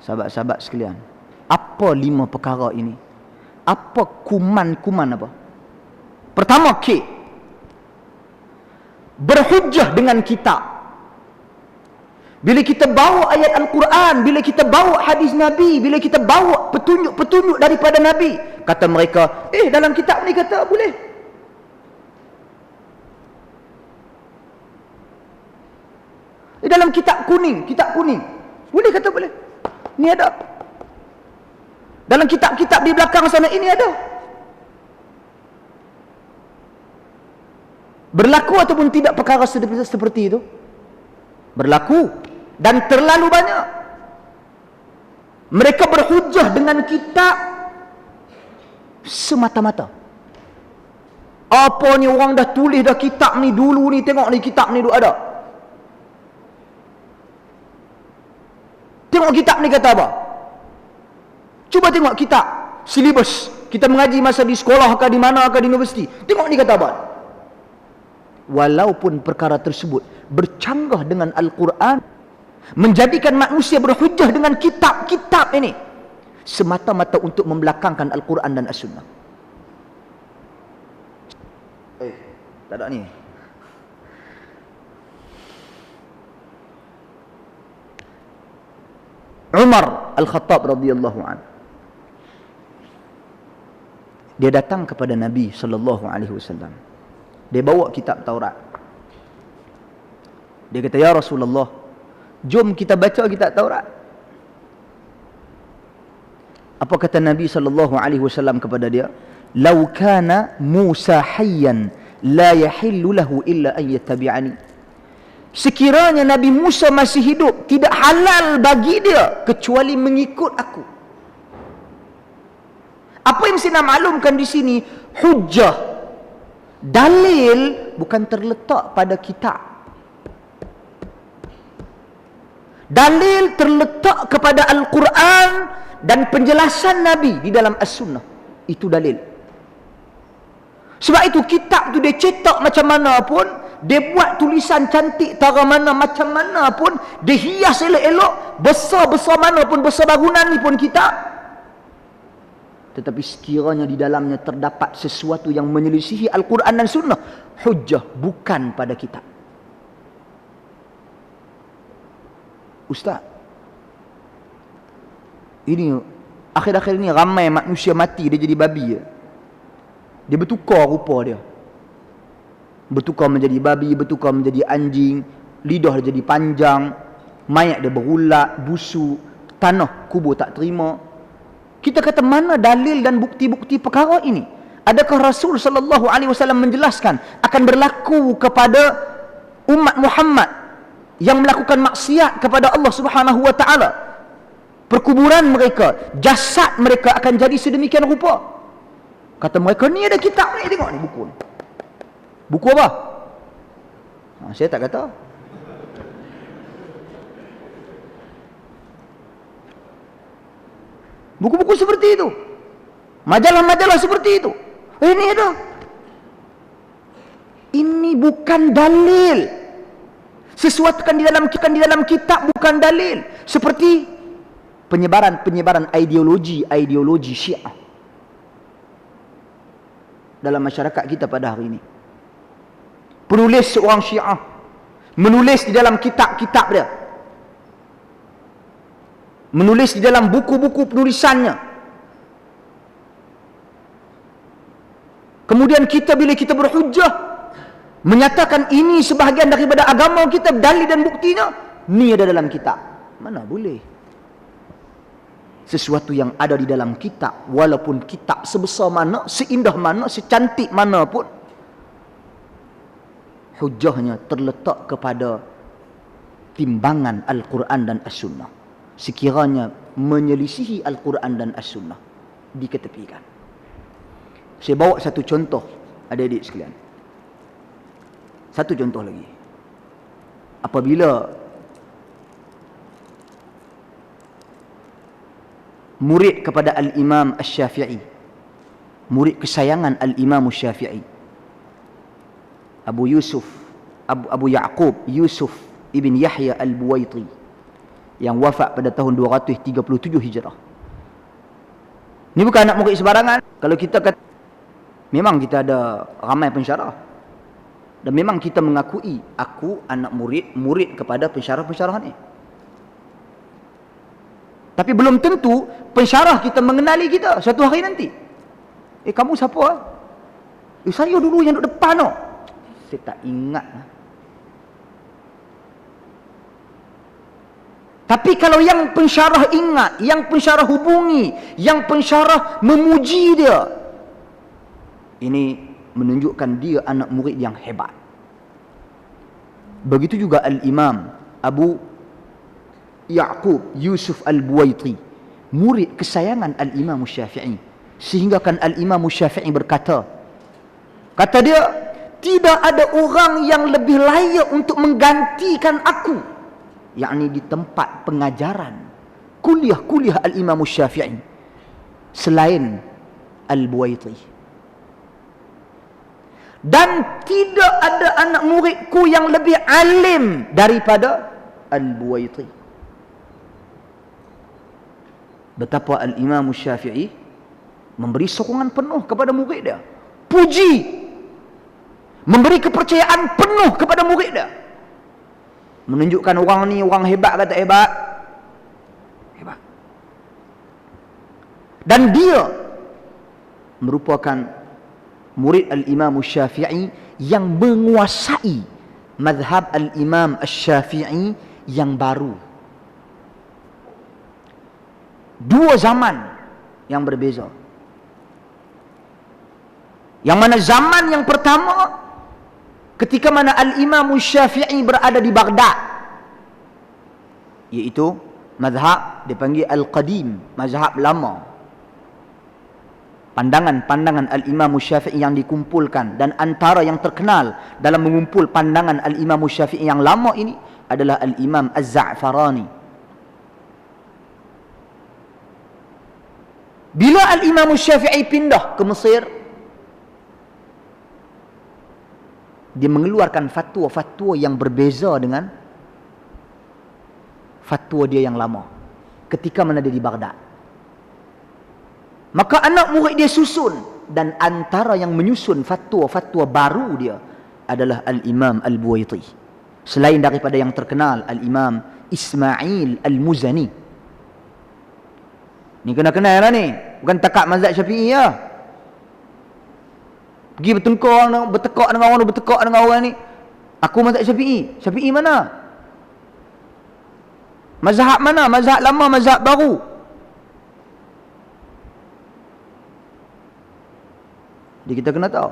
Sahabat-sahabat sekalian, apa 5 perkara ini? Apa kuman-kuman apa? Pertama, berhujjah dengan kitab. Bila kita bawa ayat Al-Quran, bila kita bawa hadis Nabi, bila kita bawa petunjuk-petunjuk daripada Nabi, kata mereka, dalam kitab ni kata boleh. Dalam kitab kuning boleh kata boleh. Ni ada. Dalam kitab-kitab di belakang sana ini ada. Berlaku ataupun tidak perkara seperti itu? Berlaku. Dan terlalu banyak. Mereka berhujjah dengan kitab semata-mata. Apa ni orang dah tulis dah kitab ni dulu ni, tengok ni kitab ni dulu ada. Tengok kitab ni kata apa? Cuba tengok kitab, silibus. Kita mengaji masa di sekolah ke di mana ke di universiti. Tengok ni kata apa? Walaupun perkara tersebut bercanggah dengan Al-Quran, menjadikan manusia berhujjah dengan kitab-kitab ini semata-mata untuk membelakangkan Al-Quran dan As-Sunnah. Tak ada ni. Umar Al-Khattab radhiyallahu anhu, dia datang kepada Nabi sallallahu alaihi wasallam. Dia bawa kitab Taurat. Dia kata, "Ya Rasulullah, jom kita baca kitab Taurat." Apa kata Nabi sallallahu alaihi wasallam kepada dia? "Lau kana Musa hayyan la yahillu lahu illa an yattabi'ani." Sekiranya Nabi Musa masih hidup, tidak halal bagi dia kecuali mengikut aku. Apa yang saya nak maklumkan di sini, hujjah, dalil bukan terletak pada kitab. Dalil terletak kepada Al-Quran dan penjelasan Nabi di dalam As-Sunnah. Itu dalil. Sebab itu kitab tu dia cetak macam mana pun, dia buat tulisan cantik tara mana macam mana pun, dia hias elok-elok, besar-besar mana pun, besar bangunan ni pun kitab. Tetapi sekiranya di dalamnya terdapat sesuatu yang menyelisihi Al-Quran dan Sunnah, hujjah bukan pada kitab. Ustaz, ini akhir-akhir ini ramai manusia mati dia jadi babi je. Dia bertukar rupa dia. Bertukar menjadi babi, bertukar menjadi anjing, lidah dia jadi panjang, mayat dia berulat, busuk, tanah kubur tak terima. Kita kata, mana dalil dan bukti-bukti perkara ini? Adakah Rasul sallallahu alaihi wasallam menjelaskan akan berlaku kepada umat Muhammad yang melakukan maksiat kepada Allah Subhanahu wa taala? Perkuburan mereka, jasad mereka akan jadi sedemikian rupa. Kata mereka, ni ada kitab ni, tengok ni buku ni. Buku apa? Saya tak kata. Buku-buku seperti itu, majalah-majalah seperti itu. Ini ada. Ini bukan dalil. Sesuatu kan di dalam kitab bukan dalil. Seperti penyebaran ideologi Syiah dalam masyarakat kita pada hari ini. Penulis seorang Syiah menulis di dalam kitab-kitab dia, menulis di dalam buku-buku penulisannya. Kemudian bila kita berhujjah menyatakan ini sebahagian daripada agama kita, dalil dan buktinya ni ada dalam kitab. Mana boleh. Sesuatu yang ada di dalam kitab, walaupun kitab sebesar mana, seindah mana, secantik mana pun, hujahnya terletak kepada timbangan Al-Quran dan As-Sunnah. Sekiranya menyelisihi Al-Quran dan As-Sunnah, diketepikan. Saya bawa satu contoh, adik-adik sekalian. Satu contoh lagi. Apabila murid kepada Al-Imam Asy-Syafi'i, murid kesayangan Al-Imam Asy-Syafi'i, Abu Yaqub Yusuf ibn Yahya Al-Buwaiti, yang wafat pada tahun 237 Hijrah. Ini bukan anak murid sebarangan. Kalau kita kata, memang kita ada ramai pensyarah, dan memang kita mengakui aku anak murid kepada pensyarah-pensyarah ni. Tapi belum tentu pensyarah kita mengenali kita satu hari nanti. Kamu siapa? Saya dulu yang duduk depan tu. Saya tak ingat. Tapi kalau yang pensyarah ingat, yang pensyarah hubungi, yang pensyarah memuji dia, ini menunjukkan dia anak murid yang hebat. Begitu juga Al-Imam Abu Ya'qub Yusuf Al-Buwaiti, murid kesayangan Al-Imam Syafi'i. Sehingga kan Al-Imam Syafi'i berkata, kata dia, tidak ada orang yang lebih layak untuk menggantikan aku, yakni di tempat pengajaran kuliah Al-Imam Syafi'i, selain Al-Buwaiti. Dan tidak ada anak muridku yang lebih alim daripada Al-Buwaiti. Betapa Al-Imam Syafi'i memberi sokongan penuh kepada murid dia, puji, memberi kepercayaan penuh kepada murid dia, menunjukkan orang ni orang hebat ke tak hebat? Hebat. Dan dia merupakan murid Al-Imam Syafi'i yang menguasai mazhab Al-Imam Syafi'i yang baru. Dua zaman yang berbeza. Yang mana zaman yang pertama, ketika mana Al-Imam Syafi'i berada di Baghdad, iaitu mazhab dipanggil Al-Qadim, mazhab lama. Pandangan-pandangan Al-Imam Syafi'i yang dikumpulkan, dan antara yang terkenal dalam mengumpul pandangan Al-Imam Syafi'i yang lama ini adalah Al-Imam Az-Za'farani. Bila Al-Imam Syafi'i pindah ke Mesir, dia mengeluarkan fatwa-fatwa yang berbeza dengan fatwa dia yang lama ketika mana dia di Baghdad. Maka anak murid dia susun, dan antara yang menyusun fatwa-fatwa baru dia adalah Al-Imam Al-Buwaiti, selain daripada yang terkenal Al-Imam Ismail Al-Muzani. Ni kena kenal lah ni, bukan takat mazhab Syafi'i ya. Pergi bertengkar, bertekak dengan orang, bertekak dengan orang ni. Aku mazhab Syafi'i. Syafi'i mana? Mazhab mana? Mazhab lama, mazhab baru? Jadi kita kena tahu.